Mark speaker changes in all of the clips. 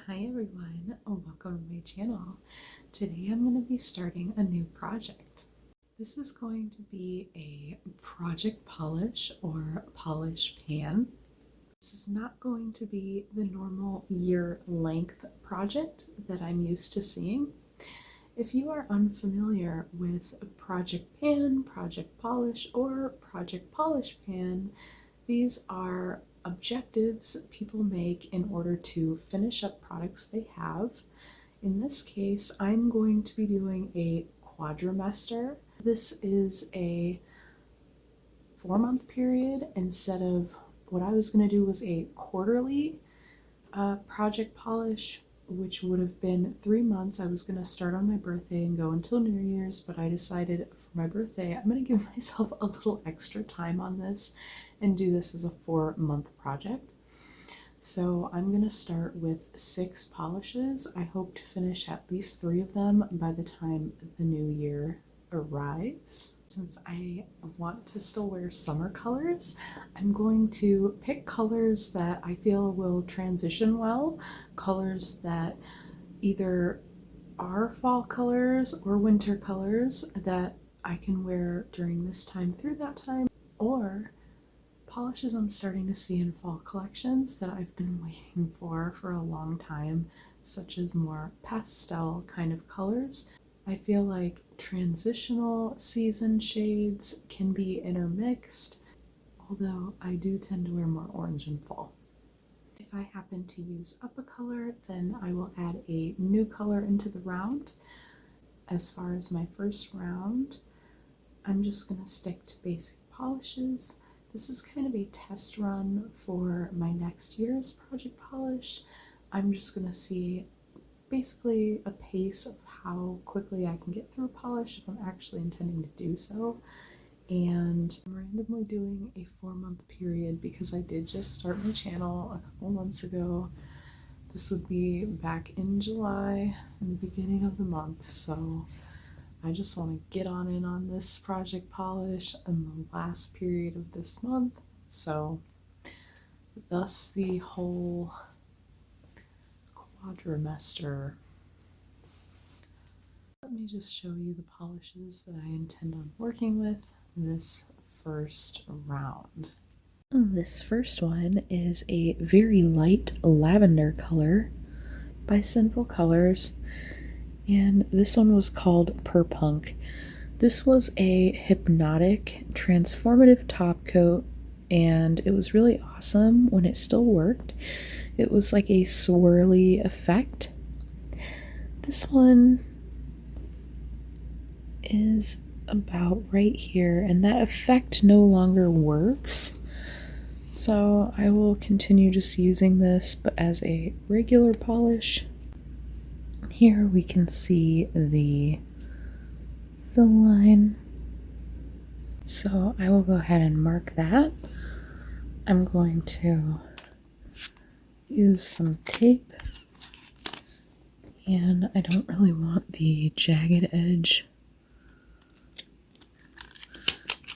Speaker 1: Hi everyone, welcome to my channel. Today I'm going to be starting a new project. This is going to be a project polish or polish pan. This is not going to be the normal year length project that I'm used to seeing. If you are unfamiliar with project pan, project polish, or project polish pan, these are objectives people make in order to finish up products they have. In this case, I'm going to be doing a quadrimester. This is a 4-month period instead of what I was going to do was a quarterly project polish, which would have been 3 months. I was going to start on my birthday and go until New Year's, but I decided for my birthday I'm going to give myself a little extra time on this and do this as a 4-month project. So I'm going to start with 6 polishes. I hope to finish at least 3 of them by the time the new year arrives. Since I want to still wear summer colors, I'm going to pick colors that I feel will transition well, colors that either are fall colors or winter colors that I can wear during this time through that time, or polishes I'm starting to see in fall collections that I've been waiting for a long time, such as more pastel kind of colors. I feel like transitional season shades can be intermixed, although I do tend to wear more orange in fall. If I happen to use up a color, then I will add a new color into the round. As far as my first round, I'm just going to stick to basic polishes. This is kind of a test run for my next year's project polish. I'm just going to see basically a pace of how quickly I can get through a polish if I'm actually intending to do so. And I'm randomly doing a 4-month period because I did just start my channel a couple months ago. This would be back in July, in the beginning of the month, so I just want to get on in on this project polish in the last period of this month, so thus the whole quadrimester. Let me just show you the polishes that I intend on working with this first round. This first one is a very light lavender color by Sinful Colors, and this one was called Purpunk. This was a hypnotic, transformative top coat, and it was really awesome when it still worked. It was like a swirly effect. This one is about right here, and that effect no longer works. So I will continue just using this, but as a regular polish. Here we can see the fill line. So I will go ahead and mark that. I'm going to use some tape, and I don't really want the jagged edge.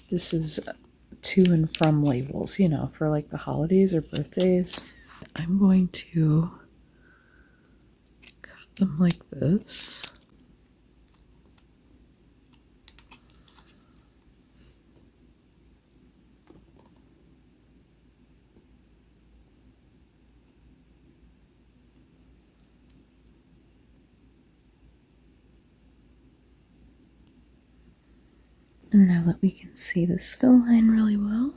Speaker 1: This is to and from labels, you know, for like the holidays or birthdays. I'm going to cut them like this. And now that we can see this fill line really well,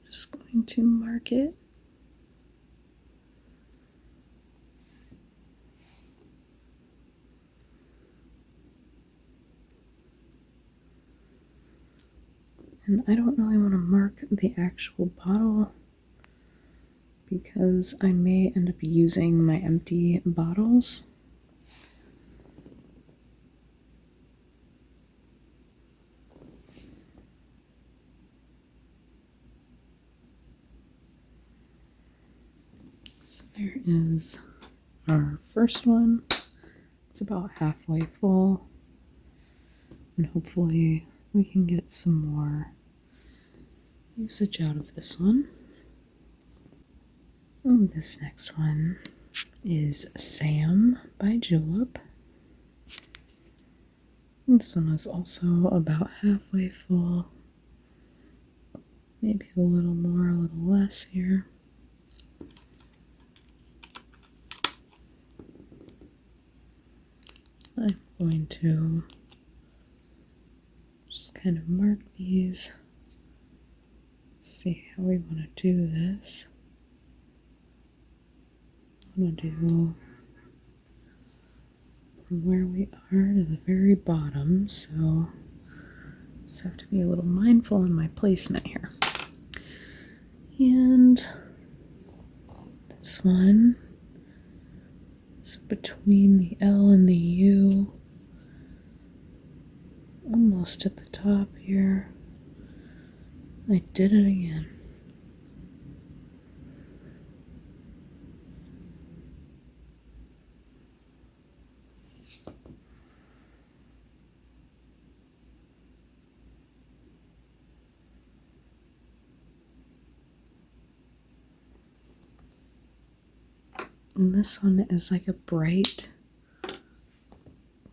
Speaker 1: just going to mark it. And I don't really want to mark the actual bottle because I may end up using my empty bottles. So there is our first one. It's about halfway full, and hopefully we can get some more usage out of this one. And this next one is Sam by Julep. This one is also about halfway full. Maybe a little more, a little less here. I'm going to just kind of mark these. See how we want to do this. I'm going to do from where we are to the very bottom, so just have to be a little mindful in my placement here. And this one is between the L and the U, almost at the top here. I did it again. And this one is like a bright,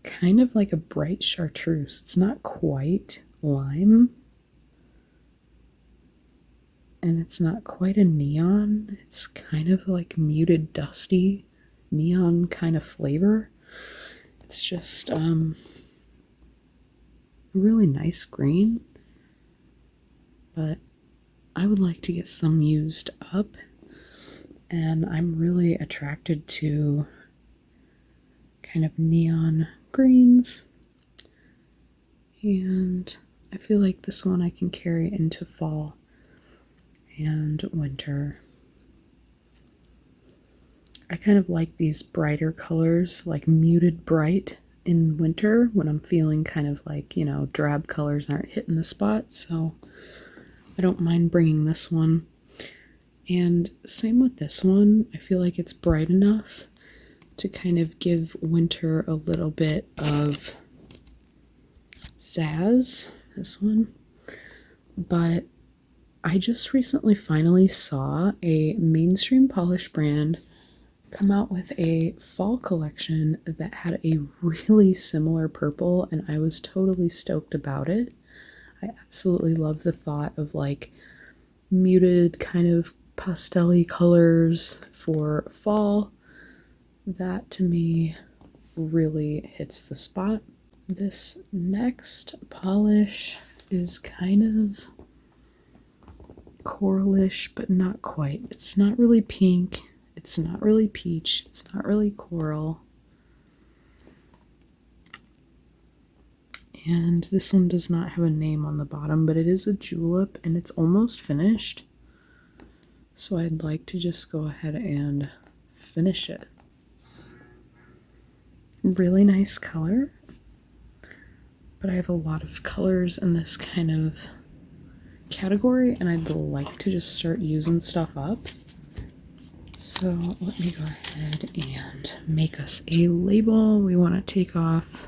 Speaker 1: kind of like a bright chartreuse. It's not quite lime. And it's not quite a neon. It's kind of like muted, dusty neon kind of flavor. It's just a really nice green. But I would like to get some used up. And I'm really attracted to kind of neon greens. And I feel like this one I can carry into fall and winter. I kind of like these brighter colors, like muted bright in winter when I'm feeling kind of like, drab colors aren't hitting the spot. So I don't mind bringing this one. And same with this one. I feel like it's bright enough to kind of give winter a little bit of zazz, this one. But I just recently finally saw a mainstream polish brand come out with a fall collection that had a really similar purple, and I was totally stoked about it. I absolutely love the thought of like muted kind of pastel-y colors for fall. That to me really hits the spot. This next polish is kind of coralish, but not quite. It's not really pink. It's not really peach. It's not really coral. And this one does not have a name on the bottom, but it is a julep and it's almost finished. So I'd like to just go ahead and finish it. Really nice color, but I have a lot of colors in this kind of category and I'd like to just start using stuff up. So let me go ahead and make us a label. We want to take off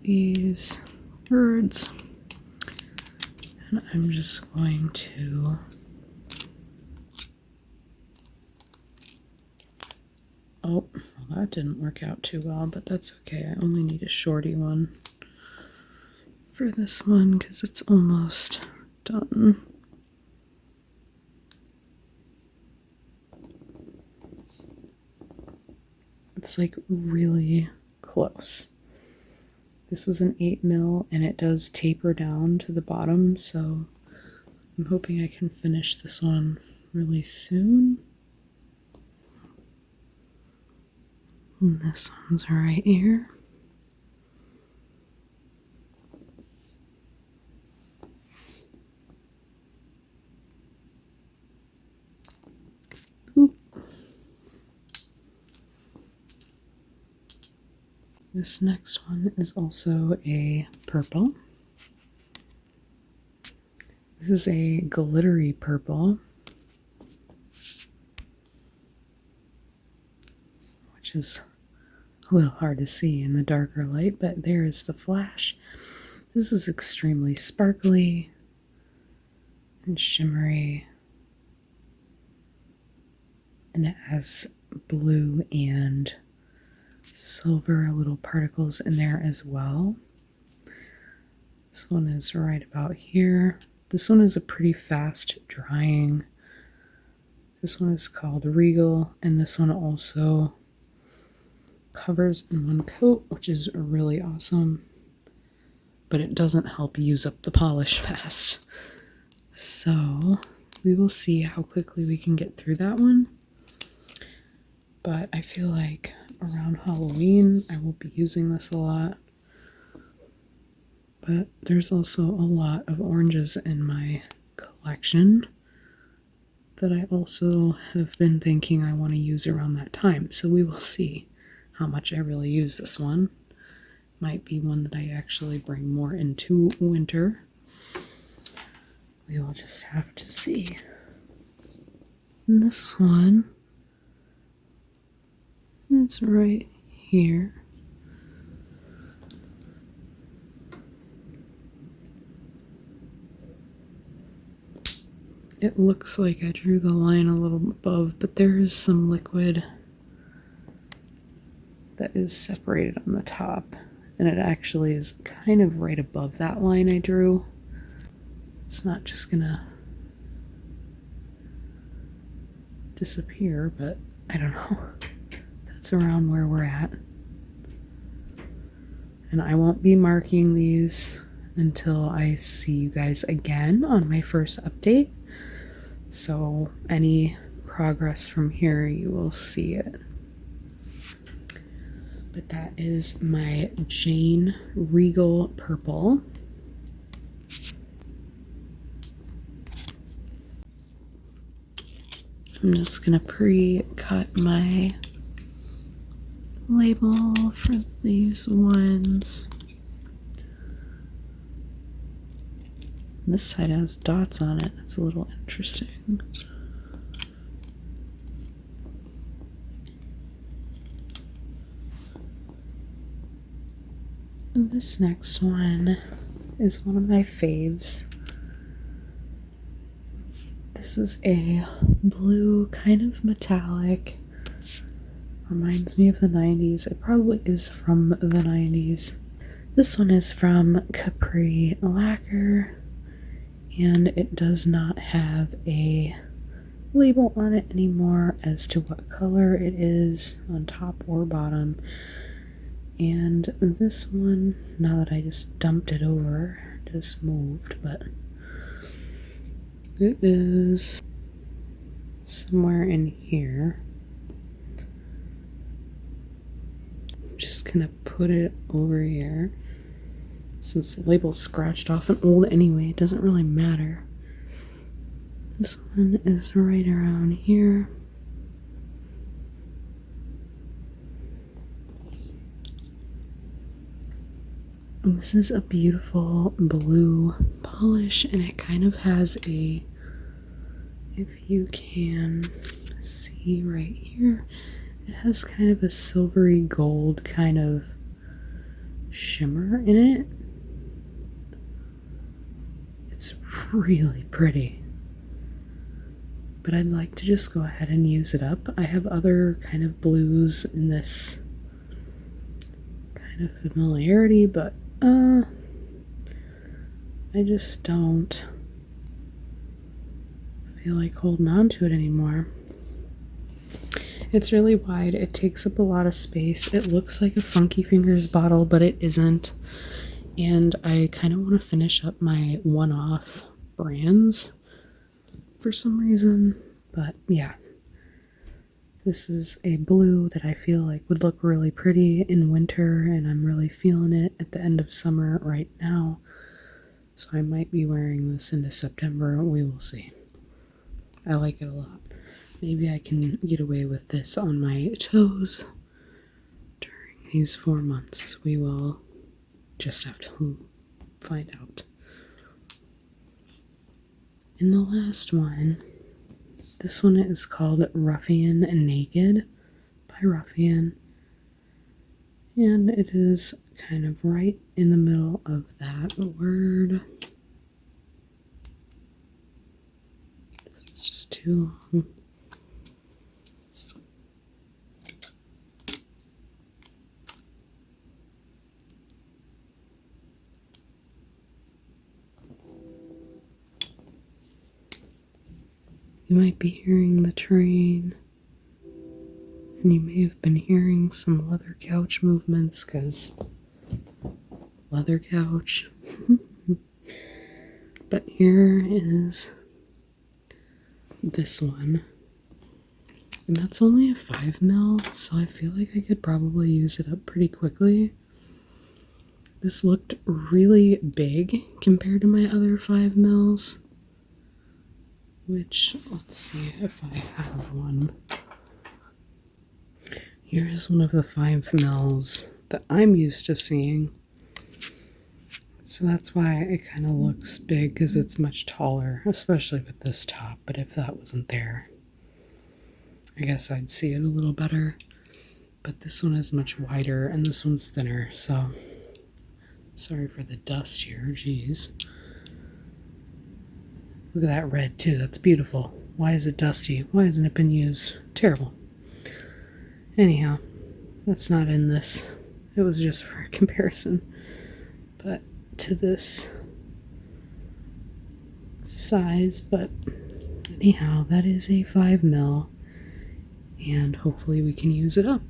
Speaker 1: these words. And I'm just going to well, that didn't work out too well, but that's okay. I only need a shorty one for this one because it's almost done. It's like really close. This was an 8mm and it does taper down to the bottom, so I'm hoping I can finish this one really soon. And this one's right here. Oop. This next one is also a purple. This is a glittery purple, which is a little hard to see in the darker light, but there is the flash. This is extremely sparkly and shimmery. and it has blue and silver little particles in there as well. This one is right about here. This one is a pretty fast drying. This one is called Regal, and this one also covers in one coat, which is really awesome, but it doesn't help use up the polish fast. So we will see how quickly we can get through that one. But I feel like around Halloween, I will be using this a lot. But there's also a lot of oranges in my collection that I also have been thinking I want to use around that time. So we will see how much I really use this one. Might be one that I actually bring more into winter. We will just have to see. And this one is right here. It looks like I drew the line a little above, but there is some liquid that is separated on the top, and it actually is kind of right above that line I drew. It's not just gonna disappear, but I don't know. That's around where we're at. And I won't be marking these until I see you guys again on my first update. So any progress from here, you will see it. But that is my Jane Regal Purple. I'm just gonna pre-cut my label for these ones. This side has dots on it. It's a little interesting. And this next one is one of my faves. This is a blue, kind of metallic. Reminds me of the 90s. It probably is from the 90s. This one is from Capri Lacquer, and it does not have a label on it anymore as to what color it is on top or bottom. And this one, now that I just dumped it over, just moved, but it is somewhere in here. I'm just gonna put it over here. Since the label's scratched off and old anyway, it doesn't really matter. This one is right around here. And this is a beautiful blue polish, and it kind of has a, if you can see right here, it has kind of a silvery gold kind of shimmer in it. It's really pretty. But I'd like to just go ahead and use it up. I have other kind of blues in this kind of familiarity, but I just don't feel like holding on to it anymore. It's really wide. It takes up a lot of space. It looks like a Funky Fingers bottle, but it isn't. And I kind of want to finish up my one-off brands for some reason. But yeah, this is a blue that I feel like would look really pretty in winter, and I'm really feeling it at the end of summer right now. So I might be wearing this into September. We will see. I like it a lot. Maybe I can get away with this on my toes during these 4 months. We will just have to find out. And the last one, this one is called Ruffian Naked by Ruffian. And it is kind of right in the middle of that word. This is just too long. You might be hearing the train, and you may have been hearing some leather couch movements because leather couch. But here is this one, and that's only a 5mm, so I feel like I could probably use it up pretty quickly. This looked really big compared to my other 5mm, which, let's see if I have one. Here's one of the 5mm that I'm used to seeing. So that's why it kind of looks big, because it's much taller, especially with this top. But if that wasn't there, I guess I'd see it a little better. But this one is much wider and this one's thinner, so sorry for the dust here, jeez. Look at that red too, that's beautiful. Why is it dusty? Why hasn't it been used? Terrible. Anyhow, that's not in this. It was just for comparison. But to this size, but anyhow, that is a 5mm, and hopefully we can use it up.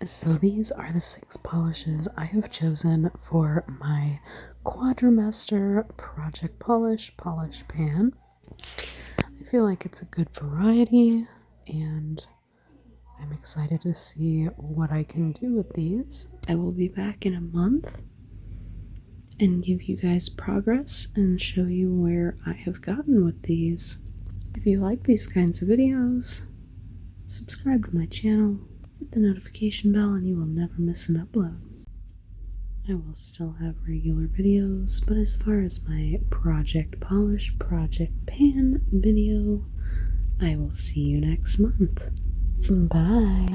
Speaker 1: So these are the 6 polishes I have chosen for my Quadrimester Project Polish pan. I feel like it's a good variety, and I'm excited to see what I can do with these. I will be back in a month and give you guys progress and show you where I have gotten with these. If you like these kinds of videos, subscribe to my channel, hit the notification bell, and you will never miss an upload. I will still have regular videos, but as far as my Project Polish, Project Pan video, I will see you next month. Bye!